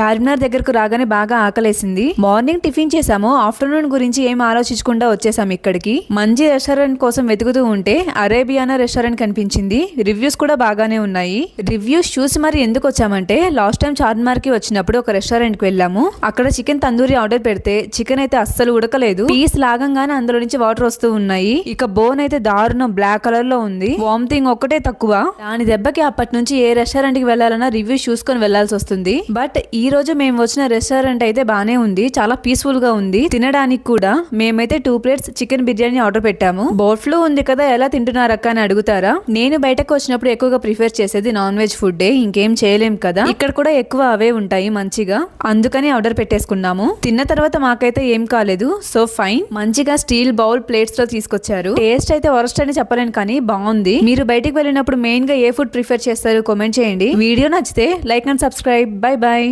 చార్మినార్ దగ్గరకు రాగానే బాగా ఆకలేసింది. మార్నింగ్ టిఫిన్ చేసాము, ఆఫ్టర్నూన్ గురించి ఏం ఆలోచించకుండా వచ్చేసాము ఇక్కడికి. మంచి రెస్టారెంట్ కోసం వెతుకుతూ ఉంటే అరేబియానా రెస్టారెంట్ కనిపించింది. రివ్యూస్ కూడా బాగానే ఉన్నాయి. రివ్యూస్ చూసి మరి ఎందుకు వచ్చామంటే, లాస్ట్ టైం చార్మినార్ కి వచ్చినప్పుడు ఒక రెస్టారెంట్ కి వెళ్ళాము. అక్కడ చికెన్ తందూరి ఆర్డర్ పెడితే చికెన్ అయితే అస్సలు ఉడకలేదు. పీస్ లాగంగానే అందులో నుంచి వాటర్ వస్తూ ఉన్నాయి. ఇక బోన్ అయితే దారుణం బ్లాక్ కలర్ లో ఉంది. వామిటింగ్ ఒక్కటే తక్కువ. దాని దెబ్బకి అప్పటి నుంచి ఏ రెస్టారెంట్ కి వెళ్ళాలన్నా రివ్యూస్ చూసుకొని వెళ్లాల్సి వస్తుంది. బట్ ఈ రోజు మేము వచ్చిన రెస్టారెంట్ అయితే బానే ఉంది, చాలా పీస్ఫుల్ గా ఉంది. తినడానికి కూడా మేమైతే 2 plates చికెన్ బిర్యానీ ఆర్డర్ పెట్టాము. బర్డ్ ఫ్లూ ఉంది కదా, ఎలా తింటున్నారక్క అని అడుగుతారా? నేను బయటకు వచ్చినప్పుడు ఎక్కువగా ప్రిఫర్ చేసేది నాన్ వెజ్ ఫుడ్. ఇంకేం చేయలేం కదా, ఇక్కడ కూడా ఎక్కువ అవే ఉంటాయి మంచిగా, అందుకని ఆర్డర్ పెట్టేసుకున్నాము. తిన్న తర్వాత మాకైతే ఏం కాలేదు, సో ఫైన్. మంచిగా స్టీల్ బౌల్ ప్లేట్స్ లో తీసుకొచ్చారు. టేస్ట్ అయితే వరస్ట్ అని చెప్పలేను కానీ బాగుంది. మీరు బయటికి వెళ్ళినప్పుడు మెయిన్ గా ఏ ఫుడ్ ప్రిఫర్ చేస్తారు కామెంట్ చేయండి. వీడియో నచ్చితే like and subscribe. By by.